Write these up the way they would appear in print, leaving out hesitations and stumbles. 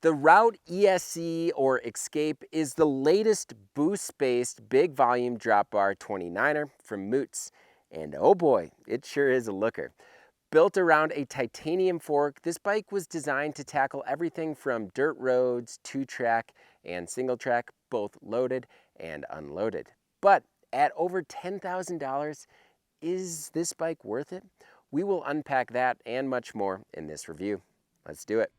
The Routt ESC or Escape is the latest boost-based big volume drop bar 29er from Moots. And oh boy, it sure is a looker. Built around a titanium fork, this bike was designed to tackle everything from dirt roads, 2-track and single track, both loaded and unloaded. But at over $10,000, is this bike worth it? We will unpack that and much more in this review. Let's do it.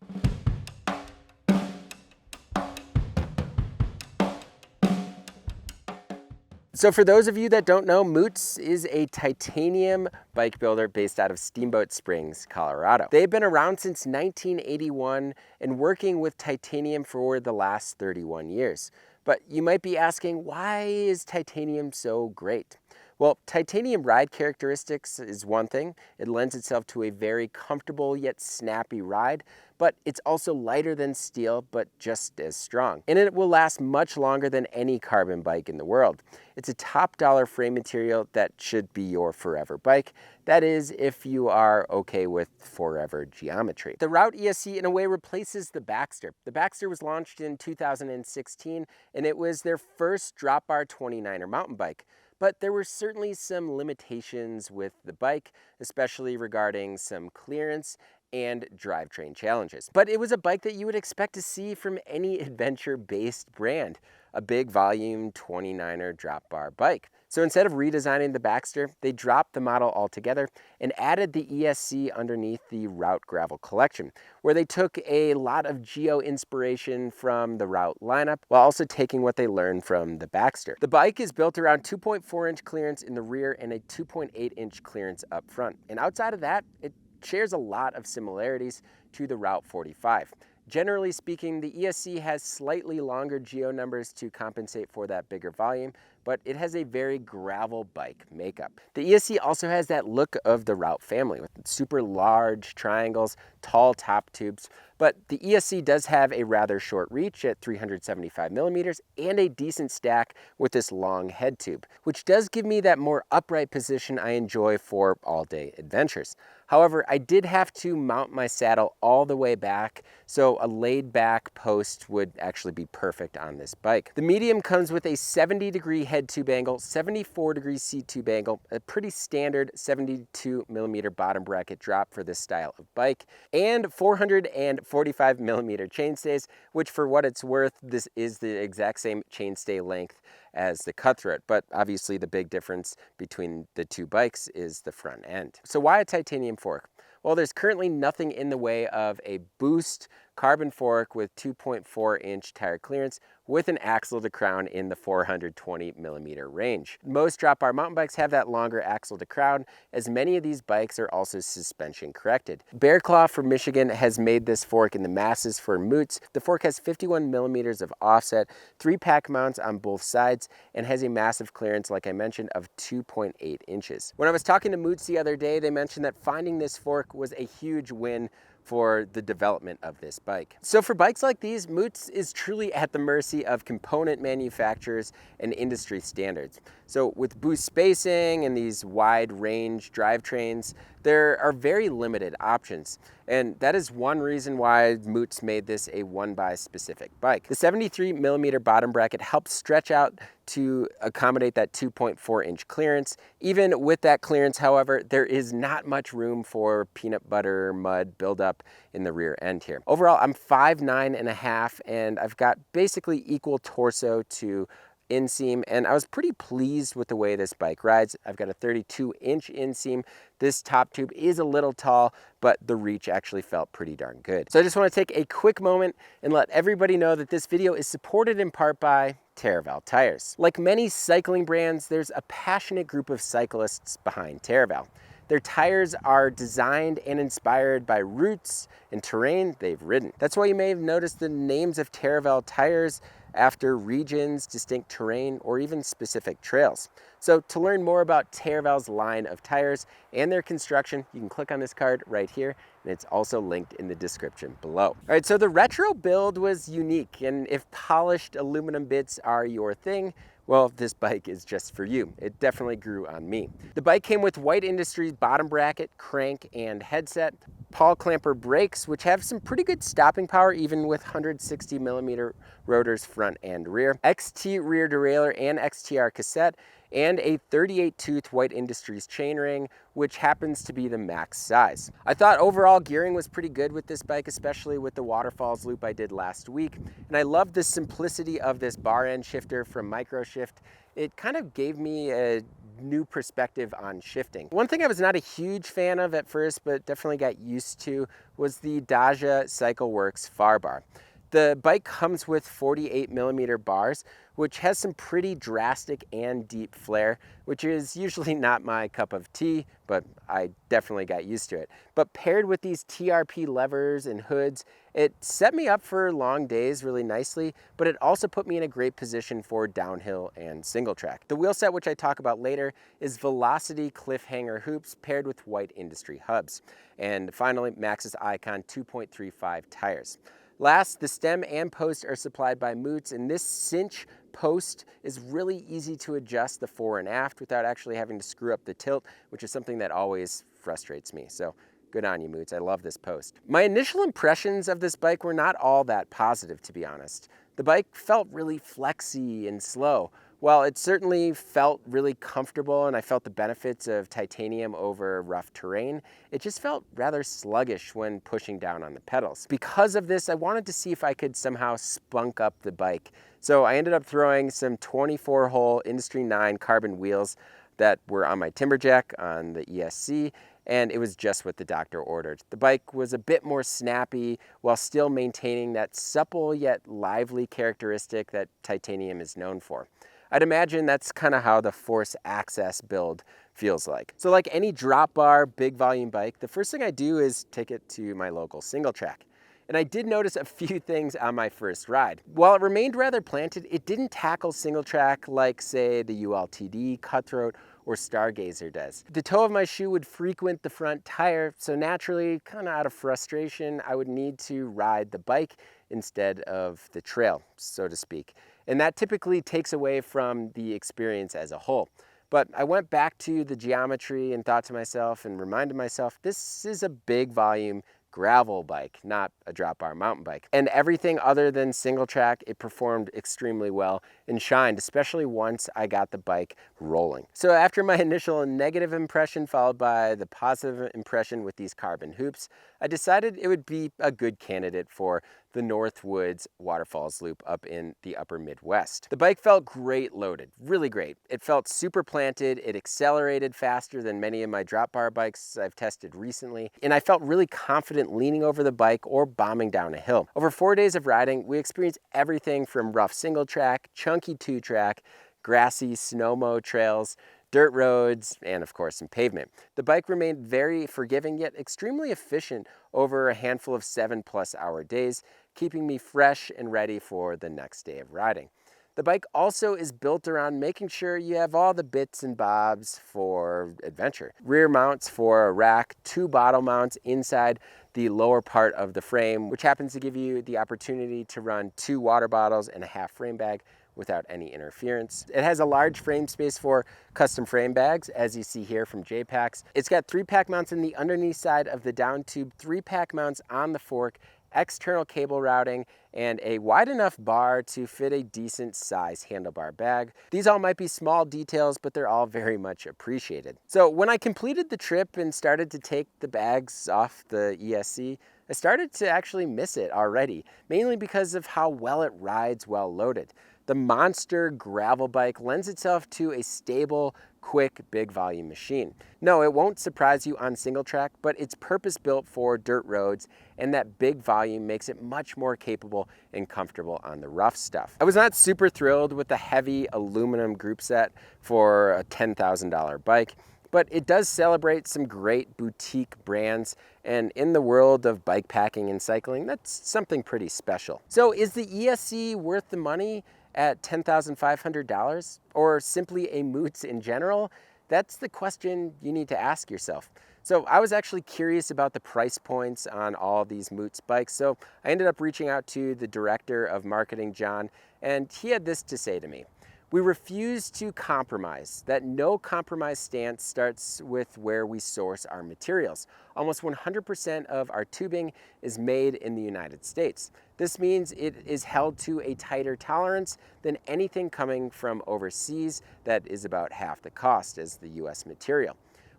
So for those of you that don't know, Moots is a titanium bike builder based out of Steamboat Springs, Colorado. They've been around since 1981 and working with titanium for the last 31 years. But you might be asking, why is titanium so great? Well, titanium ride characteristics is one thing. It lends itself to a very comfortable yet snappy ride, but it's also lighter than steel, but just as strong. And it will last much longer than any carbon bike in the world. It's a top dollar frame material that should be your forever bike. That is, if you are okay with forever geometry. The Routt ESC in a way replaces the Baxter. The Baxter was launched in 2016, and it was their first drop bar 29er mountain bike. But there were certainly some limitations with the bike, especially regarding some clearance and drivetrain challenges. But it was a bike that you would expect to see from any adventure-based brand, a big volume 29er drop bar bike. So instead of redesigning the Baxter, they dropped the model altogether and added the ESC underneath the Routt Gravel collection, where they took a lot of geo inspiration from the Routt lineup while also taking what they learned from the Baxter. The bike is built around 2.4-inch clearance in the rear and a 2.8-inch clearance up front. And outside of that, it shares a lot of similarities to the Routt 45. Generally speaking, the ESC has slightly longer geo numbers to compensate for that bigger volume, but it has a very gravel bike makeup. The ESC also has that look of the Routt family with super large triangles, tall top tubes, but the ESC does have a rather short reach at 375 millimeters and a decent stack with this long head tube, which does give me that more upright position I enjoy for all-day adventures. However, I did have to mount my saddle all the way back, so a laid-back post would actually be perfect on this bike. The medium comes with a 70-degree head tube angle, 74-degree seat tube angle, a pretty standard 72 millimeter bottom bracket drop for this style of bike, and 445 millimeter chainstays, which for what it's worth, this is the exact same chainstay length as the Cutthroat, but obviously the big difference between the two bikes is the front end. So why a titanium fork? Well, there's currently nothing in the way of a boost carbon fork with 2.4-inch tire clearance with an axle to crown in the 420 millimeter range. Most drop bar mountain bikes have that longer axle to crown, as many of these bikes are also suspension corrected. Bear Claw from Michigan has made this fork in the masses for Moots. The fork has 51 millimeters of offset, 3-pack mounts on both sides, and has a massive clearance, like I mentioned, of 2.8 inches. When I was talking to Moots the other day, they mentioned that finding this fork was a huge win for the development of this bike. So for bikes like these, Moots is truly at the mercy of component manufacturers and industry standards. So with boost spacing and these wide range drivetrains, there are very limited options. And that is one reason why Moots made this a one-by specific bike. The 73 millimeter bottom bracket helps stretch out to accommodate that 2.4-inch clearance. Even with that clearance, however, there is not much room for peanut butter mud buildup in the rear end here. Overall, I'm 5'9.5", and I've got basically equal torso to inseam, and I was pretty pleased with the way this bike rides. I've got a 32-inch inseam. This top tube is a little tall, but the reach actually felt pretty darn good. So I just want to take a quick moment and let everybody know that this video is supported in part by Terraval tires. Like many cycling brands, there's a passionate group of cyclists behind Terraval. Their tires are designed and inspired by routes and terrain they've ridden. That's why you may have noticed the names of Terraval tires after regions, distinct terrain, or even specific trails. So to learn more about Terraval's line of tires and their construction, you can click on this card right here, and it's also linked in the description below. All right, so the retro build was unique, and if polished aluminum bits are your thing, well, this bike is just for you. It definitely grew on me. The bike came with White Industries bottom bracket, crank, and headset, Paul clamper brakes, which have some pretty good stopping power even with 160 millimeter rotors front and rear, XT rear derailleur and XTR cassette, and a 38 tooth White Industries chainring, which happens to be the max size. I thought overall gearing was pretty good with this bike, especially with the waterfalls loop I did last week. And I love the simplicity of this bar end shifter from Microshift. It kind of gave me a new perspective on shifting. One thing I was not a huge fan of at first, but definitely got used to, was the Daja CycleWorks far bar. The bike comes with 48 millimeter bars, which has some pretty drastic and deep flare, which is usually not my cup of tea, but I definitely got used to it. But paired with these TRP levers and hoods, it set me up for long days really nicely, but it also put me in a great position for downhill and single track. The wheel set, which I talk about later, is Velocity Cliffhanger hoops paired with White Industry hubs. And finally, Maxxis Icon 2.35 tires. Last, the stem and post are supplied by Moots, and this cinch post is really easy to adjust the fore and aft without actually having to screw up the tilt, which is something that always frustrates me. So good on you, Moots. I love this post. My initial impressions of this bike were not all that positive, to be honest. The bike felt really flexy and slow. While it certainly felt really comfortable and I felt the benefits of titanium over rough terrain, it just felt rather sluggish when pushing down on the pedals. Because of this, I wanted to see if I could somehow spunk up the bike. So I ended up throwing some 24-hole Industry 9 carbon wheels that were on my Timberjack on the ESC, and it was just what the doctor ordered. The bike was a bit more snappy while still maintaining that supple yet lively characteristic that titanium is known for. I'd imagine that's kind of how the Force Access build feels like. So like any drop bar, big volume bike, the first thing I do is take it to my local single track. And I did notice a few things on my first ride. While it remained rather planted, it didn't tackle single track like, say, the ULTD, Cutthroat, or Stargazer does. The toe of my shoe would frequent the front tire, so naturally, kind of out of frustration, I would need to ride the bike instead of the trail, so to speak. And that typically takes away from the experience as a whole. But I went back to the geometry and thought to myself and reminded myself, this is a big volume gravel bike, not a drop bar mountain bike. And everything other than single track, it performed extremely well and shined, especially once I got the bike rolling. So after my initial negative impression followed by the positive impression with these carbon hoops, I decided it would be a good candidate for the Northwoods Waterfalls Loop up in the upper Midwest. The bike felt great loaded, really great. It felt super planted, it accelerated faster than many of my drop bar bikes I've tested recently, and I felt really confident leaning over the bike or bombing down a hill. Over 4 days of riding, we experienced everything from rough single track, chunky two track, grassy snow-mow trails, dirt roads, and of course some pavement. The bike remained very forgiving yet extremely efficient over a handful of 7+ hour days, keeping me fresh and ready for the next day of riding. The bike also is built around making sure you have all the bits and bobs for adventure. Rear mounts for a rack, 2 bottle mounts inside the lower part of the frame, which happens to give you the opportunity to run 2 water bottles and a half frame bag without any interference. It has a large frame space for custom frame bags, as you see here from J-Packs. It's got 3-pack mounts in the underneath side of the down tube, 3-pack mounts on the fork, external cable routing, and a wide enough bar to fit a decent size handlebar bag. These all might be small details, but they're all very much appreciated. So when I completed the trip and started to take the bags off the ESC, I started to actually miss it already, mainly because of how well it rides well loaded. The monster gravel bike lends itself to a stable, quick, big volume machine. No, it won't surprise you on single track, but it's purpose built for dirt roads, and that big volume makes it much more capable and comfortable on the rough stuff. I was not super thrilled with the heavy aluminum group set for a $10,000 bike, but it does celebrate some great boutique brands, and in the world of bike packing and cycling, that's something pretty special. So is the ESC worth the money at $10,500, or simply a Moots in general? That's the question you need to ask yourself. So I was actually curious about the price points on all of these Moots bikes, so I ended up reaching out to the director of marketing, John, and he had this to say to me. We refuse to compromise. That no compromise stance starts with where we source our materials. Almost 100% of our tubing is made in the United States. This means it is held to a tighter tolerance than anything coming from overseas that is about half the cost as the US material.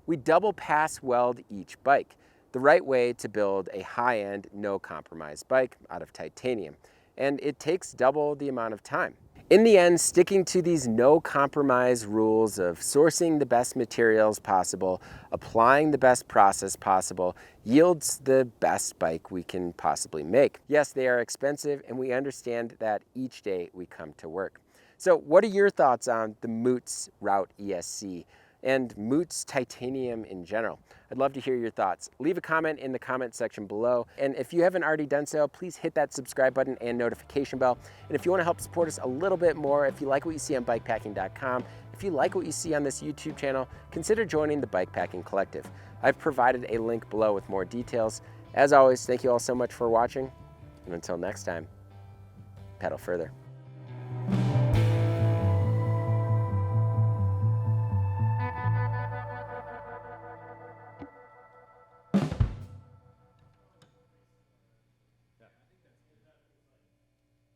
We double pass weld each bike, the right way to build a high-end, no compromise bike out of titanium. And it takes double the amount of time. In the end, sticking to these no compromise rules of sourcing the best materials possible, applying the best process possible, yields the best bike we can possibly make. Yes, they are expensive, and we understand that each day we come to work. So what are your thoughts on the Moots Routt ESC and Moots titanium in general? I'd love to hear your thoughts. Leave a comment in the comment section below. And if you haven't already done so, please hit that subscribe button and notification bell. And if you want to help support us a little bit more, if you like what you see on BIKEPACKING.com, if you like what you see on this YouTube channel, consider joining the Bikepacking Collective. I've provided a link below with more details. As always, thank you all so much for watching. And until next time, pedal further.